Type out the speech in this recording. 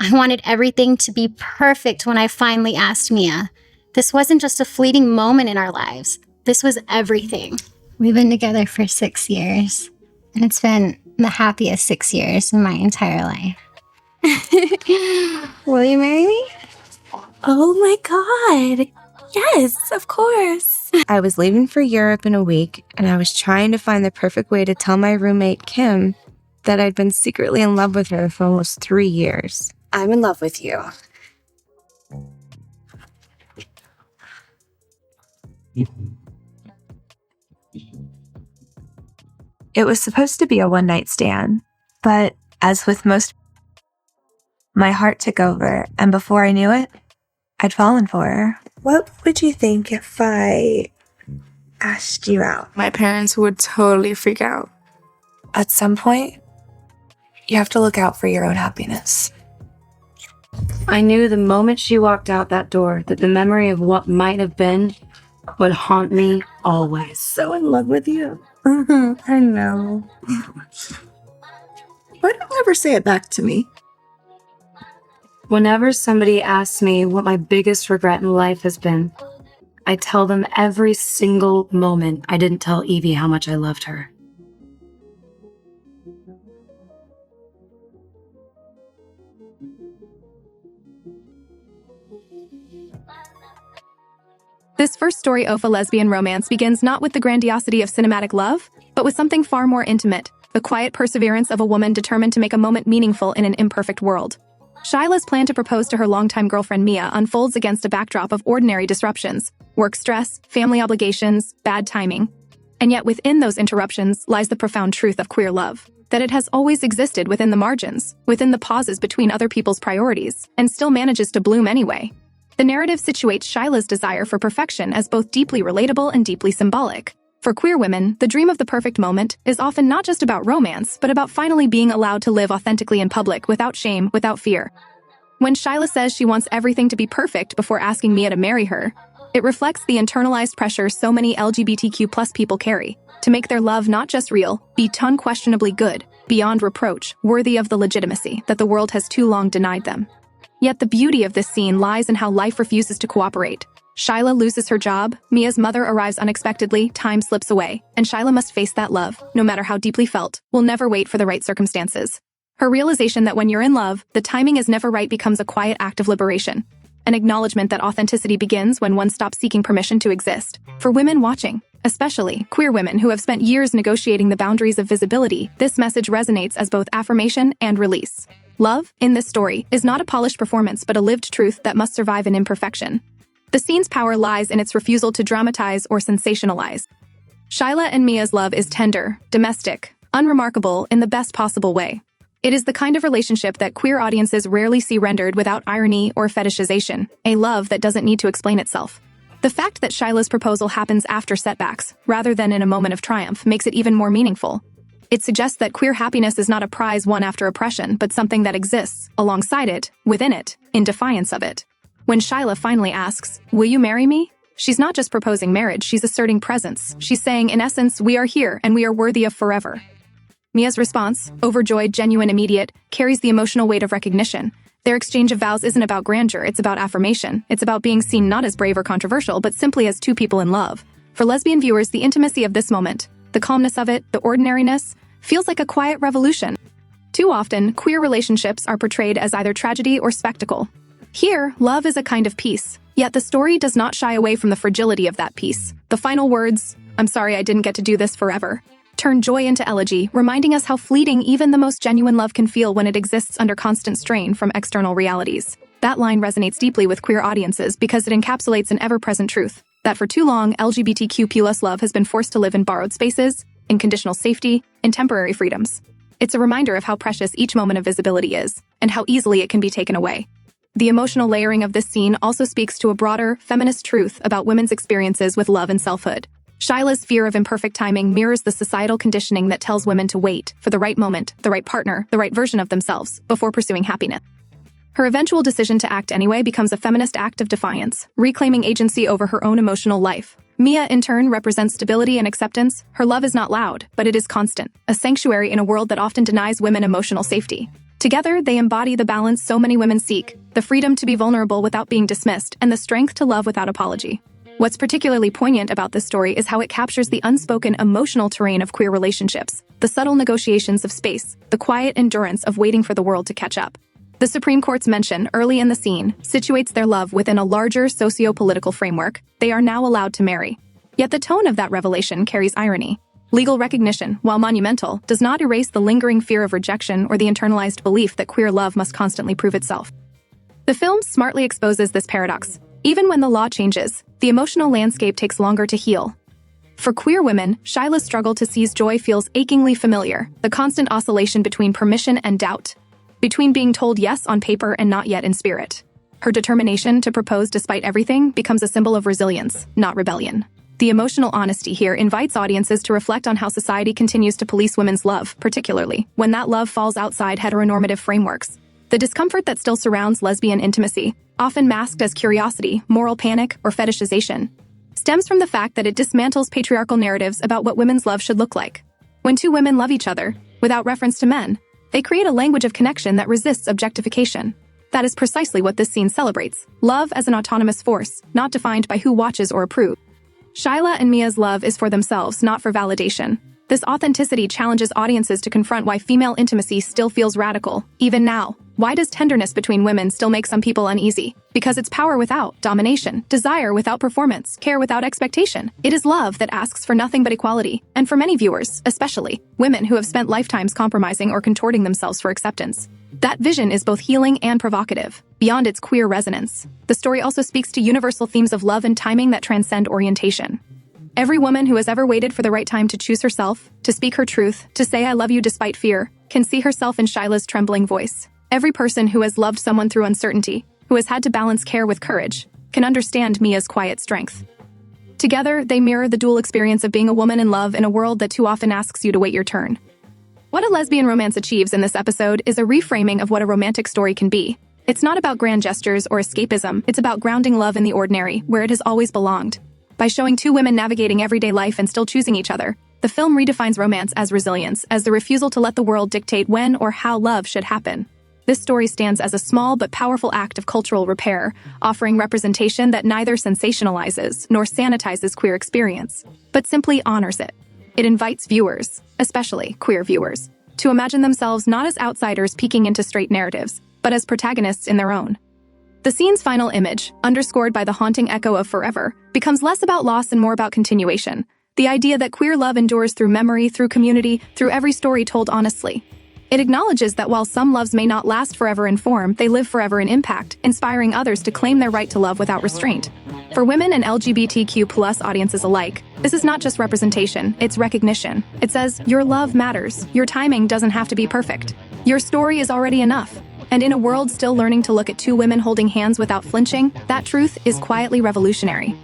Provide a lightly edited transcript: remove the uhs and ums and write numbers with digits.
I wanted everything to be perfect when I finally asked Mia. This wasn't just a fleeting moment in our lives. This was everything. We've been together for 6 years, and it's been the happiest 6 years in my entire life. Will you marry me? Oh my God. Yes, of course. I was leaving for Europe in a week, and I was trying to find the perfect way to tell my roommate, Kim, that I'd been secretly in love with her for almost 3 years. I'm in love with you. It was supposed to be a one-night stand, but as with most, my heart took over, and before I knew it, I'd fallen for her. What would you think if I asked you out? My parents would totally freak out. At some point, you have to look out for your own happiness. I knew the moment she walked out that door that the memory of what might have been would haunt me always. So in love with you. I know. Why don't you ever say it back to me? Whenever somebody asks me what my biggest regret in life has been, I tell them every single moment I didn't tell Evie how much I loved her. This first story of a lesbian romance begins not with the grandiosity of cinematic love, but with something far more intimate, the quiet perseverance of a woman determined to make a moment meaningful in an imperfect world. Shyla's plan to propose to her longtime girlfriend Mia unfolds against a backdrop of ordinary disruptions, work stress, family obligations, bad timing. And yet within those interruptions lies the profound truth of queer love, that it has always existed within the margins, within the pauses between other people's priorities, and still manages to bloom anyway. The narrative situates Shyla's desire for perfection as both deeply relatable and deeply symbolic. For queer women, the dream of the perfect moment is often not just about romance, but about finally being allowed to live authentically in public without shame, without fear. When Shyla says she wants everything to be perfect before asking Mia to marry her, it reflects the internalized pressure so many LGBTQ+ people carry, to make their love not just real, be unquestionably good, beyond reproach, worthy of the legitimacy that the world has too long denied them. Yet the beauty of this scene lies in how life refuses to cooperate. Shyla loses her job, Mia's mother arrives unexpectedly, time slips away, and Shyla must face that love, no matter how deeply felt, will never wait for the right circumstances. Her realization that when you're in love, the timing is never right becomes a quiet act of liberation. An acknowledgement that authenticity begins when one stops seeking permission to exist. For women watching, especially queer women who have spent years negotiating the boundaries of visibility, this message resonates as both affirmation and release. Love, in this story, is not a polished performance but a lived truth that must survive an imperfection. The scene's power lies in its refusal to dramatize or sensationalize. Shyla and Mia's love is tender, domestic, unremarkable in the best possible way. It is the kind of relationship that queer audiences rarely see rendered without irony or fetishization, a love that doesn't need to explain itself. The fact that Shyla's proposal happens after setbacks, rather than in a moment of triumph, makes it even more meaningful. It suggests that queer happiness is not a prize won after oppression, but something that exists, alongside it, within it, in defiance of it. When Shyla finally asks, "Will you marry me?" she's not just proposing marriage, she's asserting presence. She's saying, in essence, we are here and we are worthy of forever. Mia's response, overjoyed, genuine, immediate, carries the emotional weight of recognition. Their exchange of vows isn't about grandeur, it's about affirmation. It's about being seen not as brave or controversial, but simply as two people in love. For lesbian viewers, the intimacy of this moment, the calmness of it, the ordinariness, feels like a quiet revolution. Too often, queer relationships are portrayed as either tragedy or spectacle. Here, love is a kind of peace, yet the story does not shy away from the fragility of that peace. The final words, "I'm sorry I didn't get to do this forever," turn joy into elegy, reminding us how fleeting even the most genuine love can feel when it exists under constant strain from external realities. That line resonates deeply with queer audiences because it encapsulates an ever-present truth, that for too long, LGBTQ+ love has been forced to live in borrowed spaces, in conditional safety, in temporary freedoms. It's a reminder of how precious each moment of visibility is, and how easily it can be taken away. The emotional layering of this scene also speaks to a broader, feminist truth about women's experiences with love and selfhood. Shyla's fear of imperfect timing mirrors the societal conditioning that tells women to wait for the right moment, the right partner, the right version of themselves, before pursuing happiness. Her eventual decision to act anyway becomes a feminist act of defiance, reclaiming agency over her own emotional life. Mia, in turn, represents stability and acceptance. Her love is not loud, but it is constant, a sanctuary in a world that often denies women emotional safety. Together, they embody the balance so many women seek, the freedom to be vulnerable without being dismissed, and the strength to love without apology. What's particularly poignant about this story is how it captures the unspoken emotional terrain of queer relationships, the subtle negotiations of space, the quiet endurance of waiting for the world to catch up. The Supreme Court's mention, early in the scene, situates their love within a larger socio-political framework. They are now allowed to marry. Yet the tone of that revelation carries irony. Legal recognition, while monumental, does not erase the lingering fear of rejection or the internalized belief that queer love must constantly prove itself. The film smartly exposes this paradox. Even when the law changes, the emotional landscape takes longer to heal. For queer women, Shyla's struggle to seize joy feels achingly familiar, the constant oscillation between permission and doubt, between being told yes on paper and not yet in spirit. Her determination to propose despite everything becomes a symbol of resilience, not rebellion. The emotional honesty here invites audiences to reflect on how society continues to police women's love, particularly when that love falls outside heteronormative frameworks. The discomfort that still surrounds lesbian intimacy, often masked as curiosity, moral panic, or fetishization, stems from the fact that it dismantles patriarchal narratives about what women's love should look like. When two women love each other, without reference to men, they create a language of connection that resists objectification. That is precisely what this scene celebrates: love as an autonomous force, not defined by who watches or approves. Shyla and Mia's love is for themselves, not for validation. This authenticity challenges audiences to confront why female intimacy still feels radical, even now. Why does tenderness between women still make some people uneasy? Because it's power without domination, desire without performance, care without expectation. It is love that asks for nothing but equality. And for many viewers, especially women who have spent lifetimes compromising or contorting themselves for acceptance, that vision is both healing and provocative, beyond its queer resonance. The story also speaks to universal themes of love and timing that transcend orientation. Every woman who has ever waited for the right time to choose herself, to speak her truth, to say I love you despite fear, can see herself in Shyla's trembling voice. Every person who has loved someone through uncertainty, who has had to balance care with courage, can understand Mia's quiet strength. Together, they mirror the dual experience of being a woman in love in a world that too often asks you to wait your turn. What a lesbian romance achieves in this episode is a reframing of what a romantic story can be. It's not about grand gestures or escapism, it's about grounding love in the ordinary, where it has always belonged. By showing two women navigating everyday life and still choosing each other, the film redefines romance as resilience, as the refusal to let the world dictate when or how love should happen. This story stands as a small but powerful act of cultural repair, offering representation that neither sensationalizes nor sanitizes queer experience, but simply honors it. It invites viewers, especially queer viewers, to imagine themselves not as outsiders peeking into straight narratives, but as protagonists in their own. The scene's final image, underscored by the haunting echo of forever, becomes less about loss and more about continuation. The idea that queer love endures through memory, through community, through every story told honestly. It acknowledges that while some loves may not last forever in form, they live forever in impact, inspiring others to claim their right to love without restraint. For women and LGBTQ+ audiences alike, this is not just representation, it's recognition. It says, your love matters, your timing doesn't have to be perfect. Your story is already enough. And in a world still learning to look at two women holding hands without flinching, that truth is quietly revolutionary.